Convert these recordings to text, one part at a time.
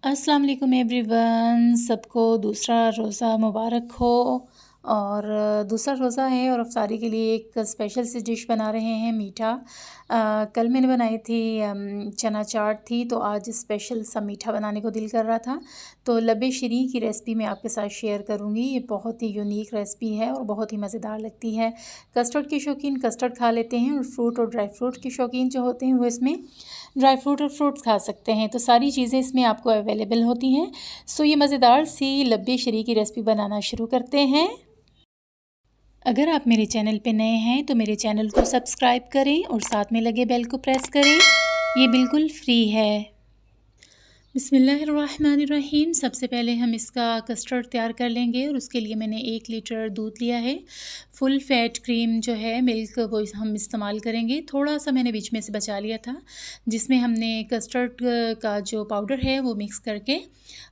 अस्सलाम वालेकुम एवरीवन, सबको दूसरा रोज़ा मुबारक हो। और दूसरा रोज़ा है और अफ्तारी के लिए एक स्पेशल सी डिश बना रहे हैं मीठा। कल मैंने बनाई थी चना चाट थी, तो आज स्पेशल सा मीठा बनाने को दिल कर रहा था। तो लबे शीरीं की रेसिपी मैं आपके साथ शेयर करूँगी। ये बहुत ही यूनिक रेसिपी है और बहुत ही मज़ेदार लगती है। कस्टर्ड के शौकीन कस्टर्ड खा लेते हैं, और फ्रूट और ड्राई फ्रूट के शौकीन जो होते हैं वो इसमें ड्राई फ्रूट और फ्रूट्स खा सकते हैं। तो सारी चीज़ें इसमें आपको अवेलेबल होती हैं। सो ये मज़ेदार सी लब्बी शरी की रेसिपी बनाना शुरू करते हैं। अगर आप मेरे चैनल पे नए हैं तो मेरे चैनल को सब्सक्राइब करें और साथ में लगे बेल को प्रेस करें। ये बिल्कुल फ्री है। बिस्मिल्लाहिर्रहमानिर्रहीम। सबसे पहले हम इसका कस्टर्ड तैयार कर लेंगे, और उसके लिए मैंने 1 लीटर दूध लिया है। फुल फैट क्रीम जो है मिल्क, वो हम इस्तेमाल करेंगे। थोड़ा सा मैंने बीच में से बचा लिया था, जिसमें हमने कस्टर्ड का जो पाउडर है वो मिक्स करके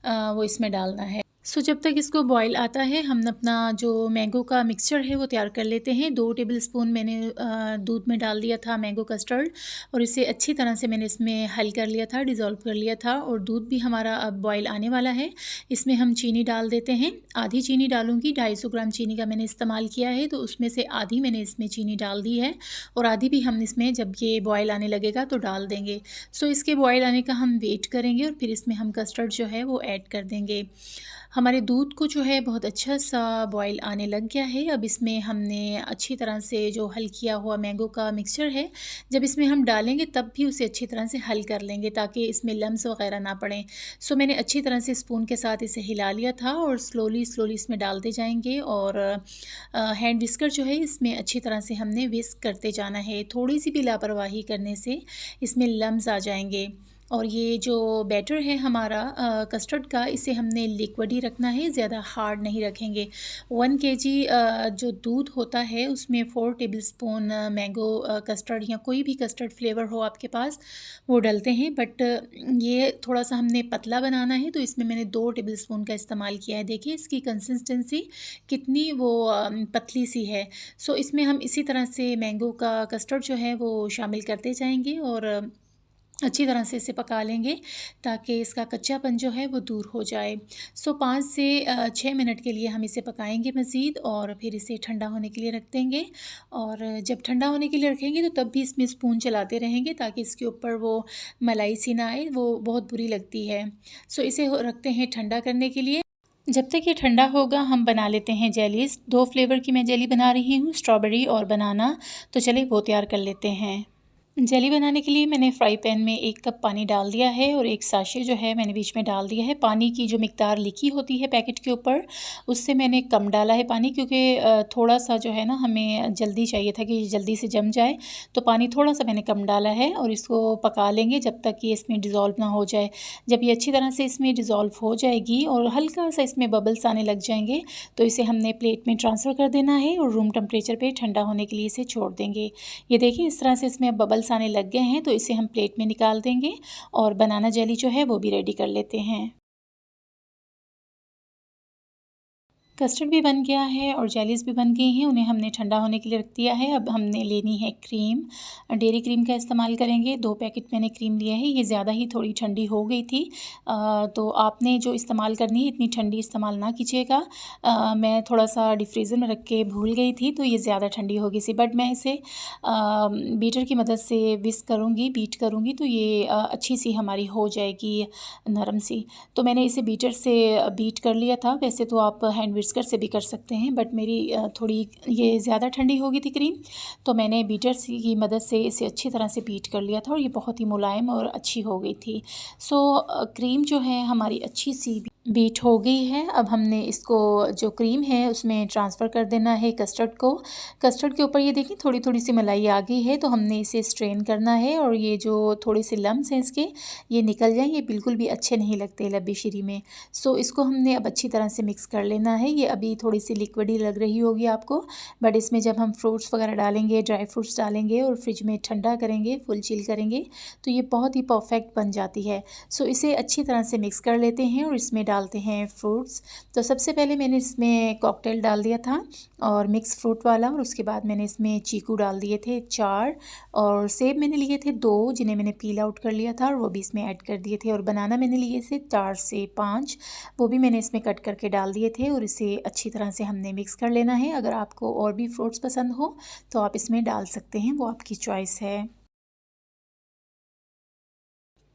वो इसमें डालना है। सो जब तक इसको बॉईल आता है, हम अपना जो मैंगो का मिक्सचर है वो तैयार कर लेते हैं। 2 टेबलस्पून मैंने दूध में डाल दिया था मैंगो कस्टर्ड, और इसे अच्छी तरह से मैंने इसमें हल कर लिया था, डिज़ोल्व कर लिया था। और दूध भी हमारा अब बॉईल आने वाला है। इसमें हम चीनी डाल देते हैं। आधी चीनी डालूँगी, 250 ग्राम चीनी का मैंने इस्तेमाल किया है, तो उसमें से आधी मैंने इसमें चीनी डाल दी है, और आधी भी हम इसमें जब ये बॉयल आने लगेगा तो डाल देंगे। सो इसके बॉयल आने का हम वेट करेंगे, और फिर इसमें हम कस्टर्ड जो है वो ऐड कर देंगे। हमारे दूध को जो है बहुत अच्छा सा बॉयल आने लग गया है। अब इसमें हमने अच्छी तरह से जो हल किया हुआ मैंगो का मिक्सचर है, जब इसमें हम डालेंगे तब भी उसे अच्छी तरह से हल कर लेंगे, ताकि इसमें लम्स वगैरह ना पड़ें। सो मैंने अच्छी तरह से स्पून के साथ इसे हिला लिया था, और स्लोली स्लोली इसमें डालते जाएंगे। और हैंड विस्कर जो है इसमें अच्छी तरह से हमने विस्क करते जाना है। थोड़ी सी भी लापरवाही करने से इसमें लम्स आ जाएंगे। और ये जो बैटर है हमारा कस्टर्ड का, इसे हमने लिक्विड ही रखना है, ज़्यादा हार्ड नहीं रखेंगे। 1 केजी जो दूध होता है उसमें 4 टेबलस्पून मैंगो कस्टर्ड या कोई भी कस्टर्ड फ्लेवर हो आपके पास वो डलते हैं। बट ये थोड़ा सा हमने पतला बनाना है, तो इसमें मैंने 2 टेबलस्पून का इस्तेमाल किया है। देखिए इसकी कंसिस्टेंसी कितनी वो पतली सी है। सो इसमें हम इसी तरह से मैंगो का कस्टर्ड जो है वो शामिल करते जाएंगे, और अच्छी तरह से इसे पका लेंगे, ताकि इसका कच्चापन जो है वो दूर हो जाए। सो 5 से 6 मिनट के लिए हम इसे पकाएंगे मज़ीद, और फिर इसे ठंडा होने के लिए रख देंगे। और जब ठंडा होने के लिए रखेंगे तो तब भी इसमें स्पून चलाते रहेंगे, ताकि इसके ऊपर वो मलाई सी ना आए, वो बहुत बुरी लगती है। सो इसे रखते हैं ठंडा करने के लिए। जब तक ये ठंडा होगा हम बना लेते हैं जेलीज़। 2 फ्लेवर की मैं जेली बना रही हूँ, स्ट्रॉबेरी और बनाना। तो चलिए वो तैयार कर लेते हैं। जेली बनाने के लिए मैंने फ्राई पैन में 1 कप पानी डाल दिया है, और 1 साशे जो है मैंने बीच में डाल दिया है। पानी की जो मिकदार लिखी होती है पैकेट के ऊपर, उससे मैंने कम डाला है पानी, क्योंकि थोड़ा सा जो है ना हमें जल्दी चाहिए था कि जल्दी से जम जाए, तो पानी थोड़ा सा मैंने कम डाला है। और इसको पका लेंगे जब तक कि इसमें डिज़ोल्व ना हो जाए। जब ये अच्छी तरह से इसमें डिज़ोल्व हो जाएगी और हल्का सा इसमें बबल्स आने लग जाएंगे, तो इसे हमने प्लेट में ट्रांसफ़र कर देना है, और रूम टेम्परेचर पर ठंडा होने के लिए इसे छोड़ देंगे। ये देखिए इस तरह से इसमें अब बबल्स आने लग गए हैं, तो इसे हम प्लेट में निकाल देंगे, और बनाना जेली जो है वो भी रेडी कर लेते हैं। कस्टर्ड भी बन गया है और जेलीज़ भी बन गई हैं, उन्हें हमने ठंडा होने के लिए रख दिया है। अब हमने लेनी है क्रीम। डेयरी क्रीम का इस्तेमाल करेंगे। 2 पैकेट मैंने क्रीम लिया है। ये ज़्यादा ही थोड़ी ठंडी हो गई थी, तो आपने जो इस्तेमाल करनी है इतनी ठंडी इस्तेमाल ना कीजिएगा। मैं थोड़ा सा डीप फ्रीज़र में रख के भूल गई थी, तो ये ज़्यादा ठंडी हो गई सी। बट मैं इसे बीटर की मदद से विस्क करूँगी, बीट करूँगी, तो ये अच्छी सी हमारी हो जाएगी, नरम सी। तो मैंने इसे बीटर से बीट कर लिया था। वैसे तो आप हैंड विस्कर से भी कर सकते हैं, बट मेरी थोड़ी ये ज़्यादा ठंडी हो गई थी क्रीम, तो मैंने बीटर की मदद से इसे अच्छी तरह से बीट कर लिया था, और ये बहुत ही मुलायम और अच्छी हो गई थी। सो क्रीम जो है हमारी अच्छी सी बीट हो गई है। अब हमने इसको जो क्रीम है उसमें ट्रांसफ़र कर देना है कस्टर्ड को। कस्टर्ड के ऊपर ये देखिए थोड़ी थोड़ी सी मलाई आ गई है, तो हमने इसे स्ट्रेन करना है, और ये जो थोड़े से लम्स हैं इसके, ये निकल जाएँ। ये बिल्कुल भी अच्छे नहीं लगते लब्बी शीरी में। सो इसको हमने अब अच्छी तरह से मिक्स कर लेना है। ये अभी थोड़ी सी लिक्विड ही लग रही होगी आपको, बट इसमें जब हम फ्रूट्स वगैरह डालेंगे, ड्राई फ्रूट्स डालेंगे और फ्रिज में ठंडा करेंगे, फुल चिल करेंगे, तो ये बहुत ही परफेक्ट बन जाती है। सो इसे अच्छी तरह से मिक्स कर लेते हैं, और इसमें डालते हैं फ्रूट्स। तो सबसे पहले मैंने इसमें कॉकटेल डाल दिया था और मिक्स फ्रूट वाला, और उसके बाद मैंने इसमें चीकू डाल दिए थे 4, और सेब मैंने लिए थे 2 जिन्हें मैंने पील आउट कर लिया था और वो भी इसमें ऐड कर दिए थे, और बनाना मैंने लिए थे 4 से 5, वो भी मैंने इसमें कट करके डाल दिए थे, और इसे अच्छी तरह से हमने मिक्स कर लेना है। अगर आपको और भी फ्रूट्स पसंद हो तो आप इसमें डाल सकते हैं, वो आपकी चॉइस है।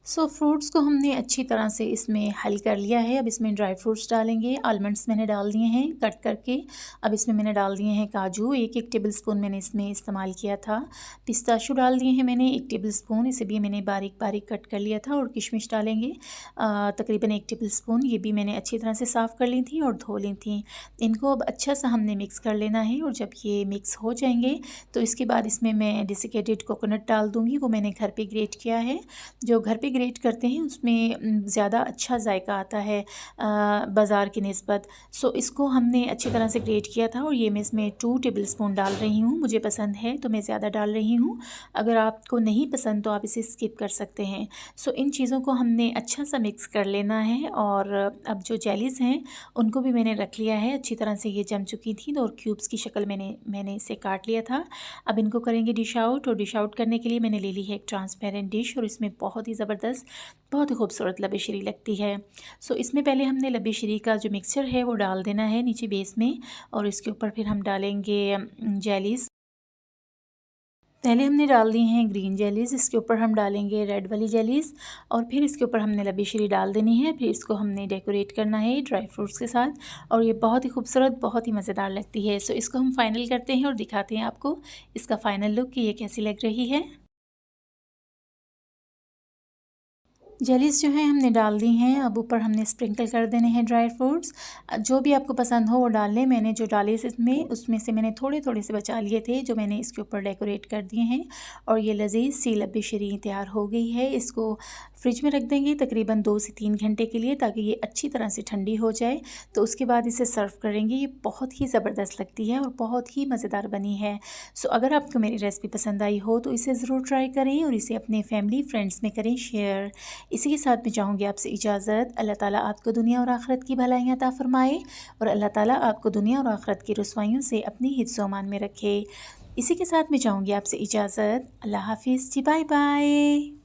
फ्रूट्स को हमने अच्छी तरह से इसमें हल कर लिया है। अब इसमें ड्राई फ्रूट्स डालेंगे। आलमंड्स मैंने डाल दिए हैं कट करके। अब इसमें मैंने डाल दिए हैं काजू, 1-1 टेबलस्पून मैंने इसमें इस्तेमाल किया था। पिस्ताशू डाल दिए हैं मैंने 1 टेबलस्पून, इसे भी मैंने बारीक बारीक कट कर लिया था। और किशमिश डालेंगे तकरीबन 1 टेबलस्पून, ये भी मैंने अच्छी तरह से साफ़ कर ली थी और धो ली थी। इनको अब अच्छा सा हमने मिक्स कर लेना है, और जब ये मिक्स हो जाएंगे तो इसके बाद इसमें मैं डेसिकेटेड कोकोनट डाल दूँगी। वो मैंने घर पर ग्रेट किया है। जो घर पे ग्रेट करते हैं उसमें ज़्यादा अच्छा जायका आता है बाज़ार की निस्बत। इसको हमने अच्छी तरह से ग्रेट किया था, और ये मैं इसमें 2 टेबलस्पून डाल रही हूँ। मुझे पसंद है तो मैं ज़्यादा डाल रही हूँ, अगर आपको नहीं पसंद तो आप इसे स्किप कर सकते हैं। इन चीज़ों को हमने अच्छा सा मिक्स कर लेना है। और अब जो जेलीज़ हैं उनको भी मैंने रख लिया है, अच्छी तरह से ये जम चुकी थी और क्यूब्स की शक्ल मैंने इसे काट लिया था। अब इनको करेंगे डिश आउट, और डिश आउट करने के लिए मैंने ले ली है एक ट्रांसपेरेंट डिश, और इसमें बहुत ही ज़बरदस्त, बहुत ही खूबसूरत लबे शरी लगती है। इसमें पहले हमने लबे शरी का जो मिक्सचर है वो डाल देना है नीचे बेस में, और इसके ऊपर फिर हम डालेंगे जेलीज़। पहले हमने डाल दी हैं ग्रीन जेलीज़, इसके ऊपर हम डालेंगे रेड वाली जेलीज़, और फिर इसके ऊपर हमने लबी शरी डाल देनी है। फिर इसको हमने डेकोरेट करना है ड्राई फ्रूट्स के साथ, और ये बहुत ही खूबसूरत, बहुत ही मज़ेदार लगती है। इसको हम फाइनल करते हैं और दिखाते हैं आपको इसका फ़ाइनल लुक कि ये कैसी लग रही है। जेलीज़ जो हैं हमने डाल दी हैं। अब ऊपर हमने स्प्रिंकल कर देने हैं ड्राई फ्रूट्स। जो भी आपको पसंद हो वो डाल लें। मैंने जो डाले इसमें, उसमें से मैंने थोड़े थोड़े से बचा लिए थे जो मैंने इसके ऊपर डेकोरेट कर दिए हैं। और ये लजीज़ सी लब्बी शरी तैयार हो गई है। इसको फ्रिज में रख देंगे तकरीबन 2 से 3 घंटे के लिए, ताकि ये अच्छी तरह से ठंडी हो जाए। तो उसके बाद इसे सर्व करेंगे। ये बहुत ही ज़बरदस्त लगती है और बहुत ही मज़ेदार बनी है। अगर आपको मेरी रेसिपी पसंद आई हो तो इसे ज़रूर ट्राई करें, और इसे अपने फैमिली फ्रेंड्स में करें शेयर। इसी के साथ मैं चाहूँगी आपसे इजाज़त। अल्लाह ताला आपको दुनिया और आखिरत की भलाइयाँ अता फ़रमाए, और अल्लाह ताला आपको दुनिया और आखिरत की रुसवाइयों से अपनी हिफ्ज़ व अमान में रखे। इसी के साथ मैं चाहूँगी आपसे इजाज़त। अल्लाह हाफ़िज़ जी, बाय बाय।